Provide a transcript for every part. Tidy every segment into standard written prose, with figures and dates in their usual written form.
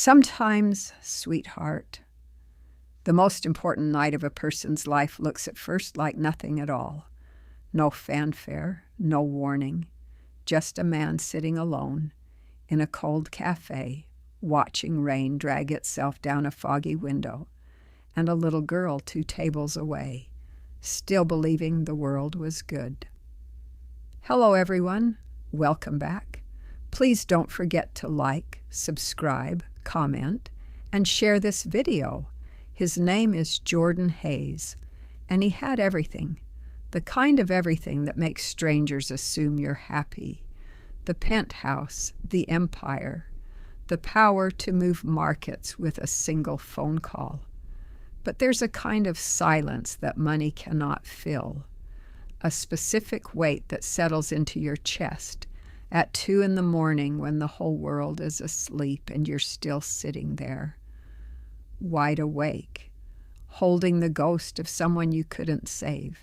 Sometimes, sweetheart, the most important night of a person's life looks at first like nothing at all. No fanfare, no warning, just a man sitting alone in a cold cafe, watching rain drag itself down a foggy window, and a little girl 2 tables away, still believing the world was good. Hello, everyone. Welcome back. Please don't forget to like, subscribe, comment, and share this video. His name is Jordan Hayes, and he had everything, the kind of everything that makes strangers assume you're happy. The penthouse, the empire, the power to move markets with a single phone call. But there's a kind of silence that money cannot fill, a specific weight that settles into your chest at 2 a.m. when the whole world is asleep and you're still sitting there, wide awake, holding the ghost of someone you couldn't save.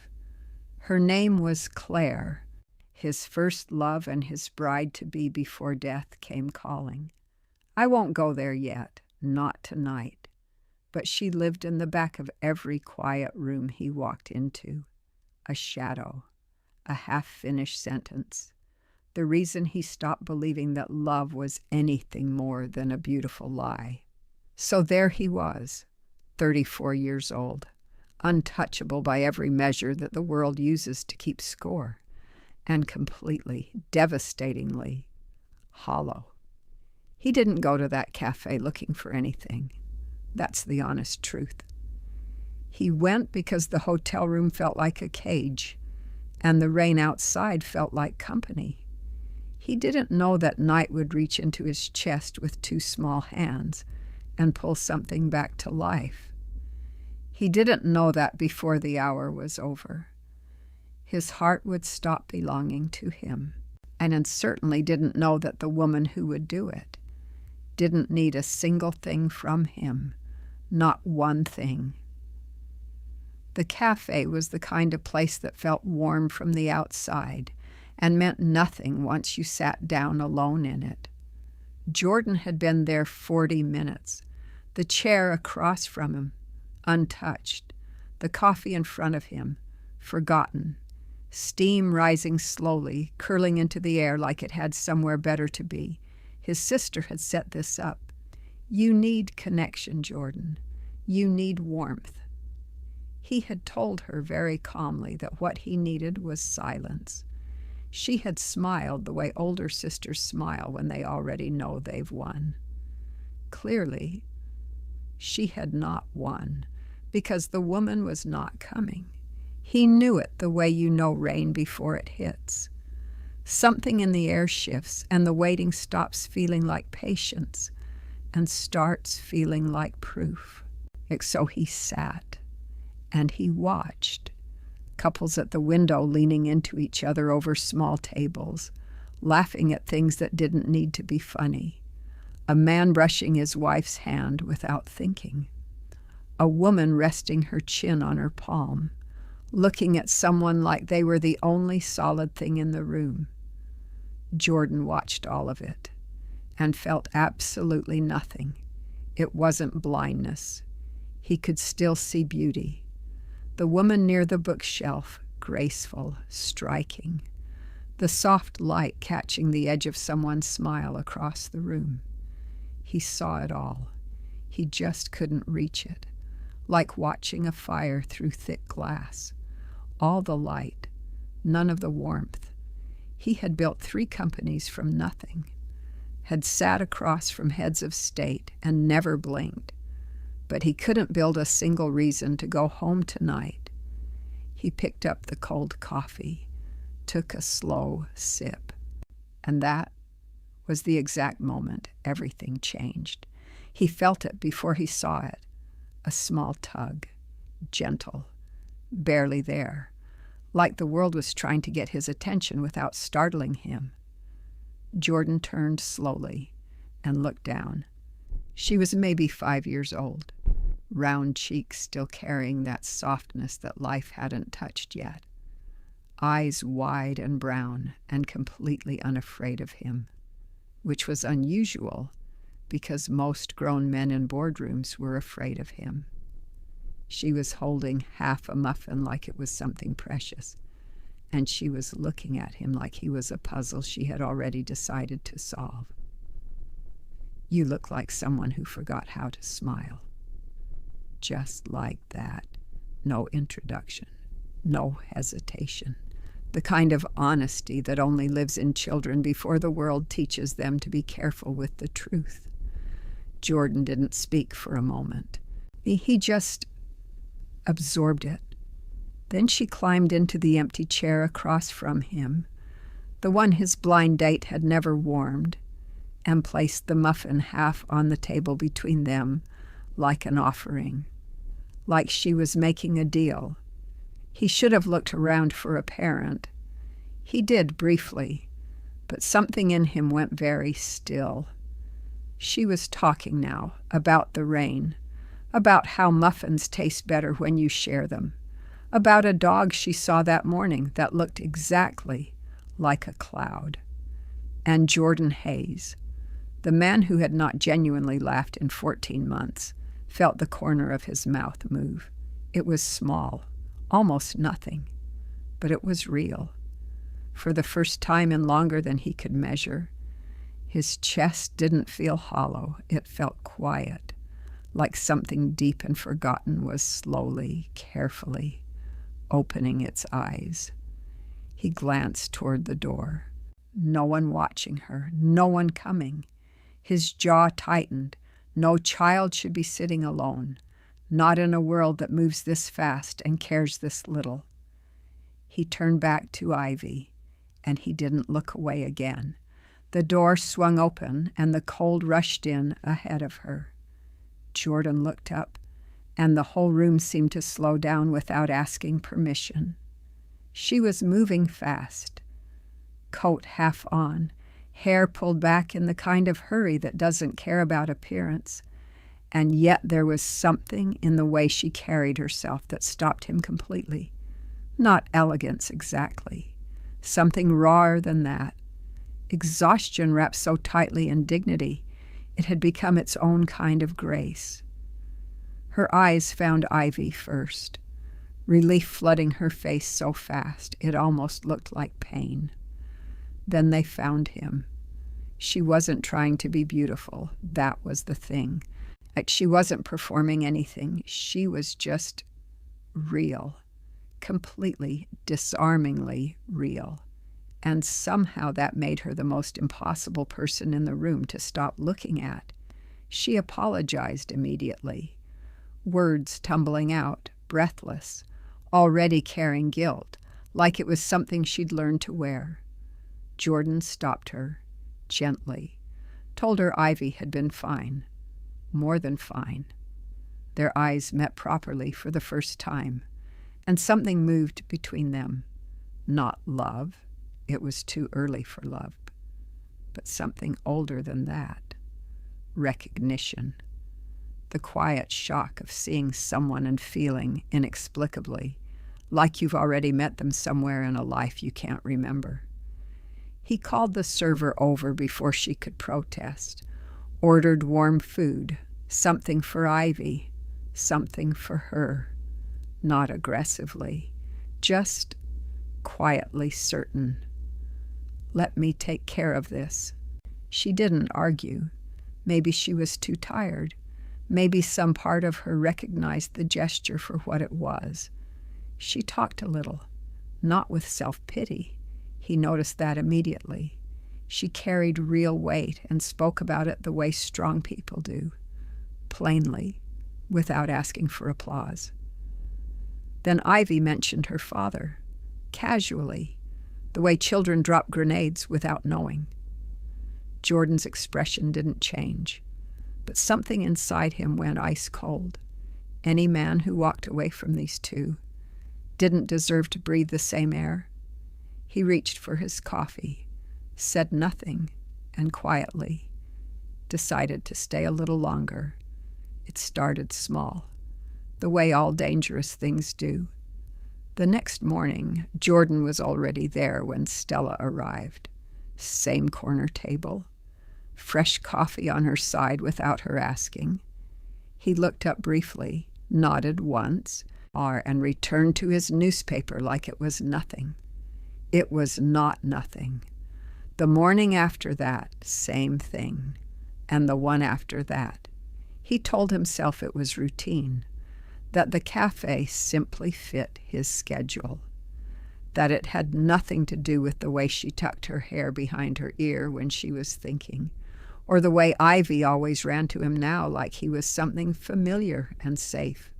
Her name was Claire, his first love and his bride-to-be before death came calling. I won't go there yet, not tonight, but she lived in the back of every quiet room he walked into. A shadow, a half-finished sentence, the reason he stopped believing that love was anything more than a beautiful lie. So there he was, 34 years old, untouchable by every measure that the world uses to keep score, and completely, devastatingly hollow. He didn't go to that cafe looking for anything. That's the honest truth. He went because the hotel room felt like a cage, and the rain outside felt like company. He didn't know that night would reach into his chest with 2 small hands and pull something back to life. He didn't know that before the hour was over. His heart would stop belonging to him, and certainly didn't know that the woman who would do it didn't need a single thing from him, not one thing. The cafe was the kind of place that felt warm from the outside and meant nothing once you sat down alone in it. Jordan had been there 40 minutes, the chair across from him, untouched, the coffee in front of him, forgotten, steam rising slowly, curling into the air like it had somewhere better to be. His sister had set this up. You need connection, Jordan. You need warmth. He had told her very calmly that what he needed was silence. She had smiled the way older sisters smile when they already know they've won. Clearly, she had not won, because the woman was not coming. He knew it the way you know rain before it hits. Something in the air shifts, and the waiting stops feeling like patience and starts feeling like proof. So he sat, and he watched. Couples at the window leaning into each other over small tables, laughing at things that didn't need to be funny. A man brushing his wife's hand without thinking. A woman resting her chin on her palm, looking at someone like they were the only solid thing in the room. Jordan watched all of it and felt absolutely nothing. It wasn't blindness. He could still see beauty. The woman near the bookshelf, graceful, striking. The soft light catching the edge of someone's smile across the room. He saw it all. He just couldn't reach it, like watching a fire through thick glass. All the light, none of the warmth. He had built 3 companies from nothing, had sat across from heads of state and never blinked. But he couldn't build a single reason to go home tonight. He picked up the cold coffee, took a slow sip, and that was the exact moment everything changed. He felt it before he saw it, a small tug, gentle, barely there, like the world was trying to get his attention without startling him. Jordan turned slowly and looked down. She was maybe 5 years old, round cheeks still carrying that softness that life hadn't touched yet, eyes wide and brown and completely unafraid of him, which was unusual because most grown men in boardrooms were afraid of him. She was holding half a muffin like it was something precious, and she was looking at him like he was a puzzle she had already decided to solve. You look like someone who forgot how to smile. Just like that. No introduction. No hesitation. The kind of honesty that only lives in children before the world teaches them to be careful with the truth. Jordan didn't speak for a moment. He just absorbed it. Then she climbed into the empty chair across from him, the one his blind date had never warmed, and placed the muffin half on the table between them like an offering, like she was making a deal. He should have looked around for a parent. He did briefly, but something in him went very still. She was talking now about the rain, about how muffins taste better when you share them, about a dog she saw that morning that looked exactly like a cloud. And Jordan Hayes, the man who had not genuinely laughed in 14 months, felt the corner of his mouth move. It was small, almost nothing, but it was real. For the first time in longer than he could measure, his chest didn't feel hollow. It felt quiet, like something deep and forgotten was slowly, carefully opening its eyes. He glanced toward the door. No one watching her, no one coming. His jaw tightened. No child should be sitting alone, not in a world that moves this fast and cares this little. He turned back to Ivy, and he didn't look away again. The door swung open, and the cold rushed in ahead of her. Jordan looked up, and the whole room seemed to slow down without asking permission. She was moving fast, coat half on, hair pulled back in the kind of hurry that doesn't care about appearance, and yet there was something in the way she carried herself that stopped him completely. Not elegance exactly, something rawer than that. Exhaustion wrapped so tightly in dignity, it had become its own kind of grace. Her eyes found Ivy first, relief flooding her face so fast it almost looked like pain. Then they found him. She wasn't trying to be beautiful. That was the thing. She wasn't performing anything. She was just real, completely, disarmingly real. And somehow that made her the most impossible person in the room to stop looking at. She apologized immediately, words tumbling out, breathless, already carrying guilt, like it was something she'd learned to wear. Jordan stopped her, gently, told her Ivy had been fine, more than fine. Their eyes met properly for the first time, and something moved between them. Not love. It was too early for love. But something older than that. Recognition. The quiet shock of seeing someone and feeling inexplicably, like you've already met them somewhere in a life you can't remember. He called the server over before she could protest, ordered warm food, something for Ivy, something for her. Not aggressively, just quietly certain. Let me take care of this. She didn't argue. Maybe she was too tired. Maybe some part of her recognized the gesture for what it was. She talked a little, not with self-pity. He noticed that immediately. She carried real weight and spoke about it the way strong people do, plainly, without asking for applause. Then Ivy mentioned her father, casually, the way children drop grenades without knowing. Jordan's expression didn't change, but something inside him went ice cold. Any man who walked away from these two didn't deserve to breathe the same air. He reached for his coffee, said nothing, and quietly decided to stay a little longer. It started small, the way all dangerous things do. The next morning, Jordan was already there when Stella arrived. Same corner table, fresh coffee on her side without her asking. He looked up briefly, nodded once, and returned to his newspaper like it was nothing. It was not nothing. The morning after that, same thing. And the one after that. He told himself it was routine, that the café simply fit his schedule, that it had nothing to do with the way she tucked her hair behind her ear when she was thinking, or the way Ivy always ran to him now like he was something familiar and safe.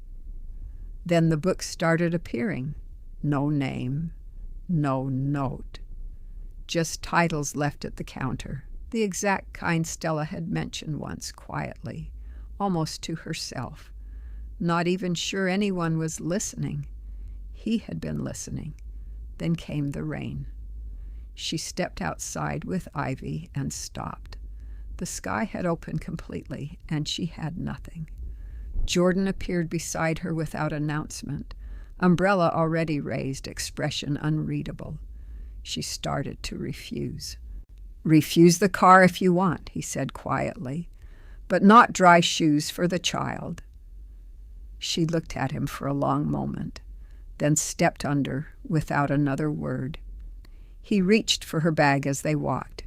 Then the books started appearing. No name, no note. Just titles left at the counter, the exact kind Stella had mentioned once quietly, almost to herself. Not even sure anyone was listening. He had been listening. Then came the rain. She stepped outside with Ivy and stopped. The sky had opened completely, and she had nothing. Jordan appeared beside her without announcement, umbrella already raised, expression unreadable. She started to refuse. "Refuse the car if you want," he said quietly, "but not dry shoes for the child." She looked at him for a long moment, then stepped under without another word. He reached for her bag as they walked.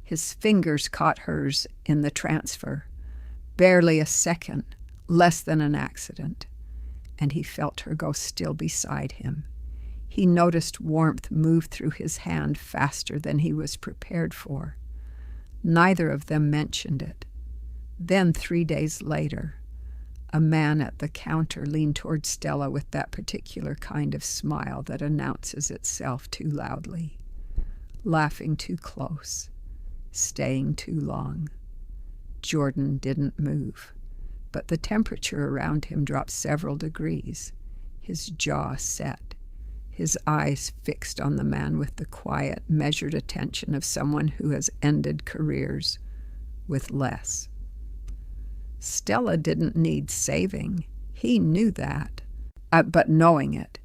His fingers caught hers in the transfer. Barely a second, less than an accident, and he felt her go still beside him. He noticed warmth move through his hand faster than he was prepared for. Neither of them mentioned it. Then 3 days later, a man at the counter leaned toward Stella with that particular kind of smile that announces itself too loudly, laughing too close, staying too long. Jordan didn't move, but the temperature around him dropped several degrees. His jaw set, his eyes fixed on the man with the quiet, measured attention of someone who has ended careers with less. Stella didn't need saving. He knew that. But knowing it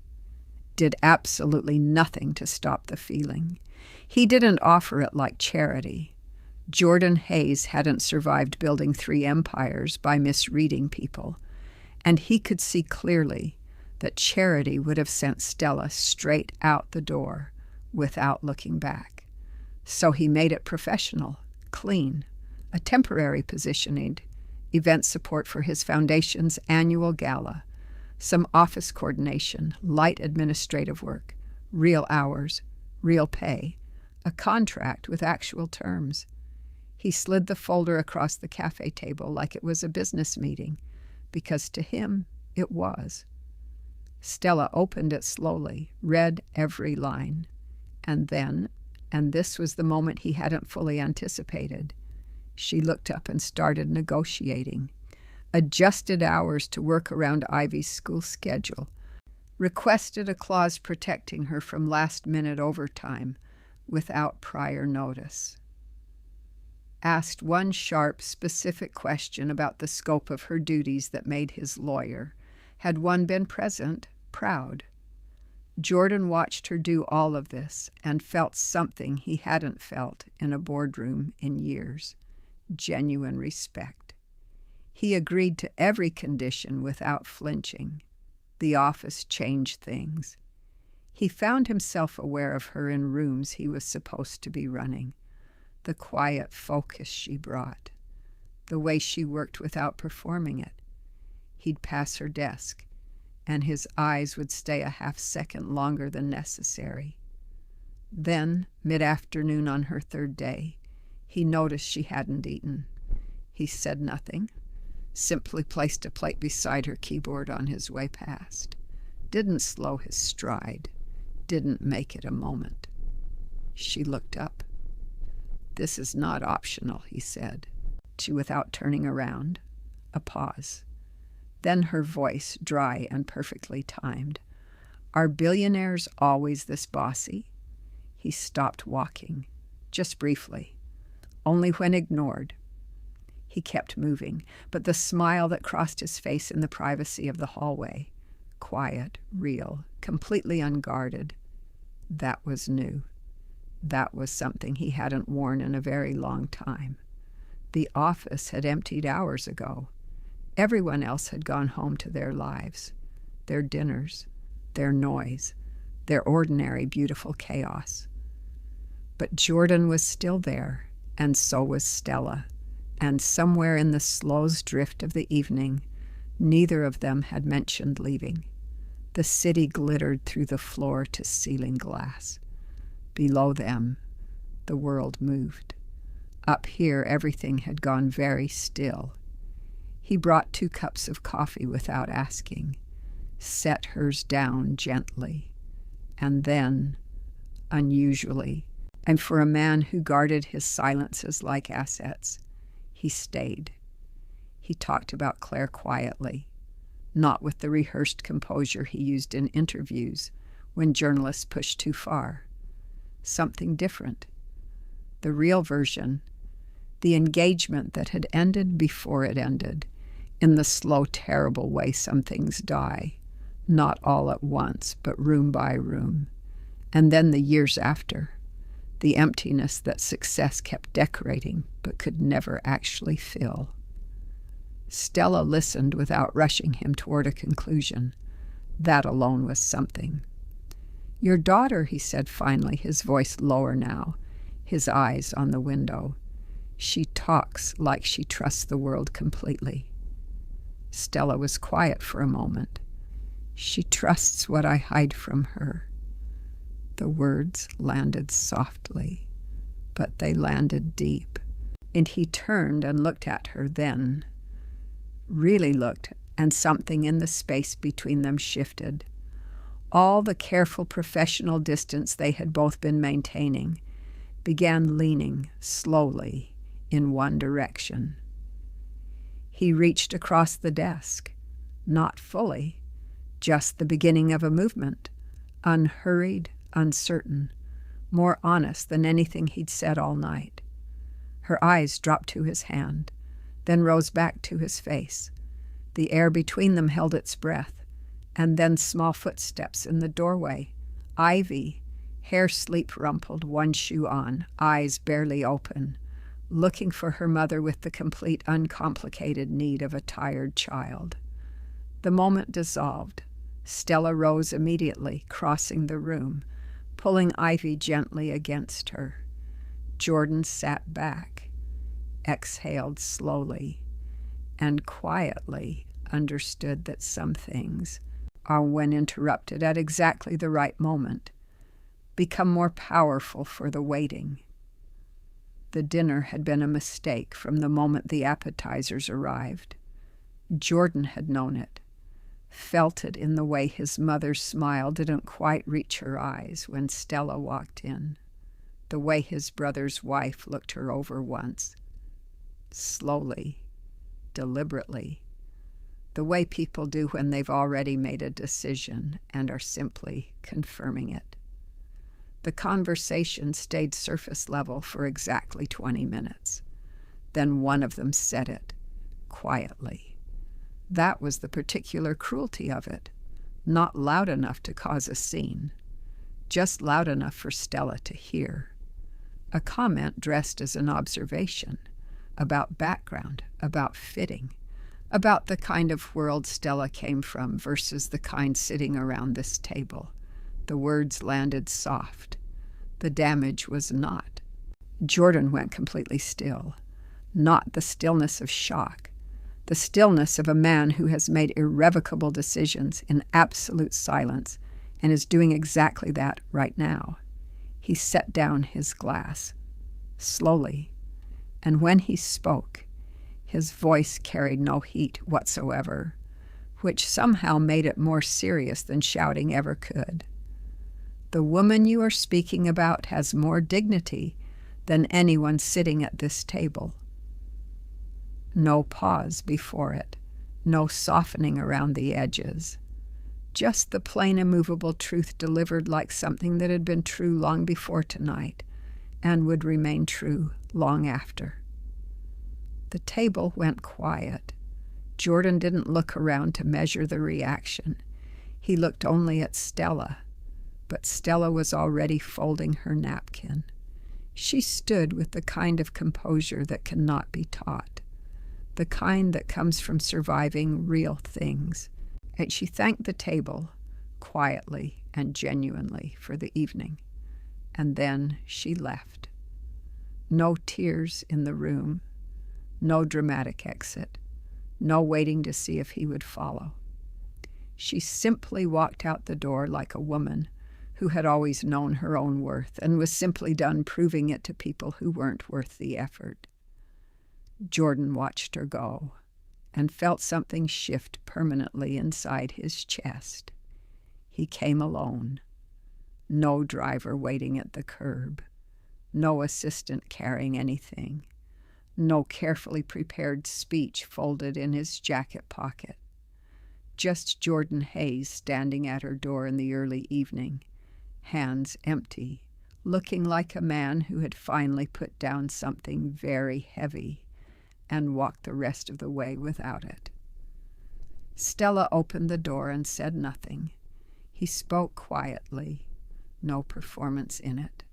did absolutely nothing to stop the feeling. He didn't offer it like charity. Jordan Hayes hadn't survived building 3 empires by misreading people, and he could see clearly that charity would have sent Stella straight out the door without looking back. So he made it professional, clean, a temporary positioning, event support for his foundation's annual gala, some office coordination, light administrative work, real hours, real pay, a contract with actual terms. He slid the folder across the cafe table like it was a business meeting, because to him it was. Stella opened it slowly, read every line, and then, and this was the moment he hadn't fully anticipated, she looked up and started negotiating, adjusted hours to work around Ivy's school schedule, requested a clause protecting her from last-minute overtime without prior notice, asked one sharp, specific question about the scope of her duties that made his lawyer. Had one been present, proud. Jordan watched her do all of this and felt something he hadn't felt in a boardroom in years. Genuine respect. He agreed to every condition without flinching. The office changed things. He found himself aware of her in rooms he was supposed to be running. The quiet focus she brought. The way she worked without performing it. He'd pass her desk, and his eyes would stay a half-second longer than necessary. Then, mid-afternoon on her 3rd day, he noticed she hadn't eaten. He said nothing, simply placed a plate beside her keyboard on his way past. Didn't slow his stride, didn't make it a moment. She looked up. "This is not optional," he said, without turning around. A pause. Then her voice, dry and perfectly timed. "Are billionaires always this bossy?" He stopped walking, just briefly, only when ignored. He kept moving, but the smile that crossed his face in the privacy of the hallway, quiet, real, completely unguarded, that was new. That was something he hadn't worn in a very long time. The office had emptied hours ago. Everyone else had gone home to their lives, their dinners, their noise, their ordinary beautiful chaos. But Jordan was still there, and so was Stella, and somewhere in the slows drift of the evening, neither of them had mentioned leaving. The city glittered through the floor-to-ceiling glass. Below them, the world moved. Up here, everything had gone very still. He brought 2 cups of coffee without asking, set hers down gently, and then, unusually, and for a man who guarded his silences like assets, he stayed. He talked about Claire quietly, not with the rehearsed composure he used in interviews when journalists pushed too far. Something different. The real version, the engagement that had ended before it ended, in the slow, terrible way some things die, not all at once, but room by room. And then the years after, the emptiness that success kept decorating but could never actually fill. Stella listened without rushing him toward a conclusion. That alone was something. "Your daughter," he said finally, his voice lower now, his eyes on the window. "She talks like she trusts the world completely." Stella was quiet for a moment. "She trusts what I hide from her." The words landed softly, but they landed deep. And he turned and looked at her then. Really looked, and something in the space between them shifted. All the careful professional distance they had both been maintaining began leaning slowly in one direction. He reached across the desk, not fully, just the beginning of a movement, unhurried, uncertain, more honest than anything he'd said all night. Her eyes dropped to his hand, then rose back to his face. The air between them held its breath, and then small footsteps in the doorway. Ivy, hair sleep-rumpled, one shoe on, eyes barely open, looking for her mother with the complete, uncomplicated need of a tired child. The moment dissolved. Stella rose immediately, crossing the room, pulling Ivy gently against her. Jordan sat back, exhaled slowly, and quietly understood that some things are, when interrupted at exactly the right moment, become more powerful for the waiting. The dinner had been a mistake from the moment the appetizers arrived. Jordan had known it, felt it in the way his mother's smile didn't quite reach her eyes when Stella walked in, the way his brother's wife looked her over once, slowly, deliberately, the way people do when they've already made a decision and are simply confirming it. The conversation stayed surface level for exactly 20 minutes. Then one of them said it, quietly. That was the particular cruelty of it, not loud enough to cause a scene, just loud enough for Stella to hear. A comment dressed as an observation, about background, about fitting, about the kind of world Stella came from versus the kind sitting around this table. The words landed soft. The damage was not. Jordan went completely still, not the stillness of shock, the stillness of a man who has made irrevocable decisions in absolute silence and is doing exactly that right now. He set down his glass, slowly, and when he spoke, his voice carried no heat whatsoever, which somehow made it more serious than shouting ever could. The woman you are speaking about has more dignity than anyone sitting at this table. No pause before it, no softening around the edges. Just the plain, immovable truth delivered like something that had been true long before tonight and would remain true long after. The table went quiet. Jordan didn't look around to measure the reaction. He looked only at Stella, but Stella was already folding her napkin. She stood with the kind of composure that cannot be taught, the kind that comes from surviving real things. And she thanked the table, quietly and genuinely, for the evening, and then she left. No tears in the room, no dramatic exit, no waiting to see if he would follow. She simply walked out the door like a woman who had always known her own worth and was simply done proving it to people who weren't worth the effort. Jordan watched her go and felt something shift permanently inside his chest. He came alone. No driver waiting at the curb. No assistant carrying anything. No carefully prepared speech folded in his jacket pocket. Just Jordan Hayes standing at her door in the early evening, hands empty, looking like a man who had finally put down something very heavy and walked the rest of the way without it. Stella opened the door and said nothing. He spoke quietly, no performance in it.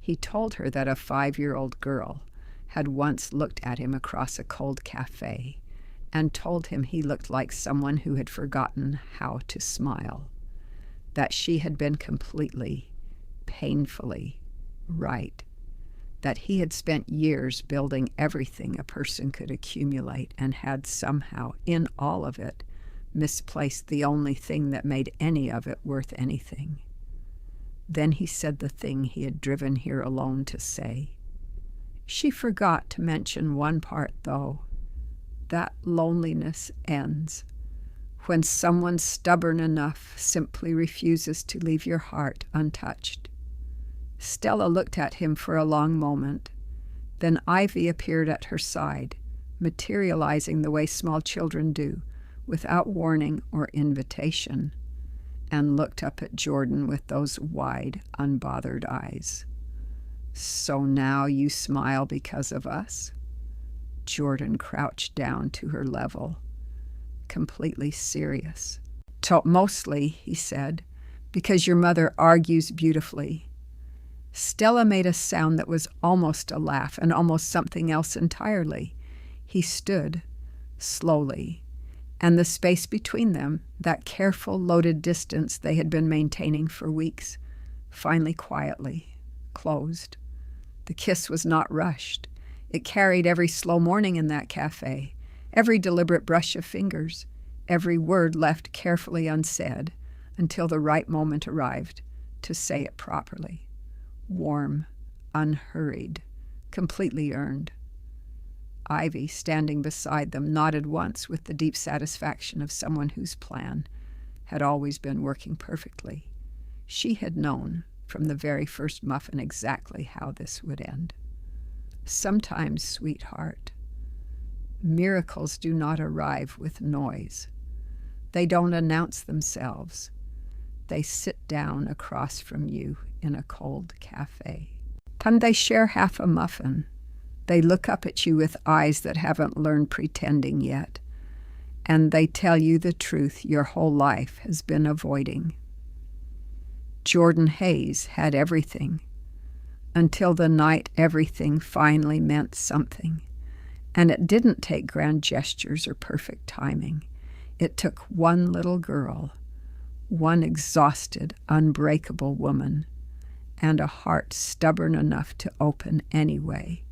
He told her that a 5-year-old girl had once looked at him across a cold café and told him he looked like someone who had forgotten how to smile, that she had been completely, painfully right, that he had spent years building everything a person could accumulate and had somehow, in all of it, misplaced the only thing that made any of it worth anything. Then he said the thing he had driven here alone to say. She forgot to mention one part, though. That loneliness ends when someone stubborn enough simply refuses to leave your heart untouched. Stella looked at him for a long moment. Then Ivy appeared at her side, materializing the way small children do, without warning or invitation, and looked up at Jordan with those wide, unbothered eyes. "So now you smile because of us?" Jordan crouched down to her level, completely serious. "Mostly," he said, "because your mother argues beautifully." Stella made a sound that was almost a laugh and almost something else entirely. He stood, slowly, and the space between them, that careful, loaded distance they had been maintaining for weeks, finally quietly closed. The kiss was not rushed. It carried every slow morning in that cafe, every deliberate brush of fingers, every word left carefully unsaid until the right moment arrived to say it properly. Warm, unhurried, completely earned. Ivy, standing beside them, nodded once with the deep satisfaction of someone whose plan had always been working perfectly. She had known from the very first muffin exactly how this would end. Sometimes, sweetheart, miracles do not arrive with noise. They don't announce themselves. They sit down across from you in a cold cafe. And they share half a muffin. They look up at you with eyes that haven't learned pretending yet, and they tell you the truth your whole life has been avoiding. Jordan Hayes had everything, until the night everything finally meant something. And it didn't take grand gestures or perfect timing. It took one little girl, one exhausted, unbreakable woman, and a heart stubborn enough to open anyway,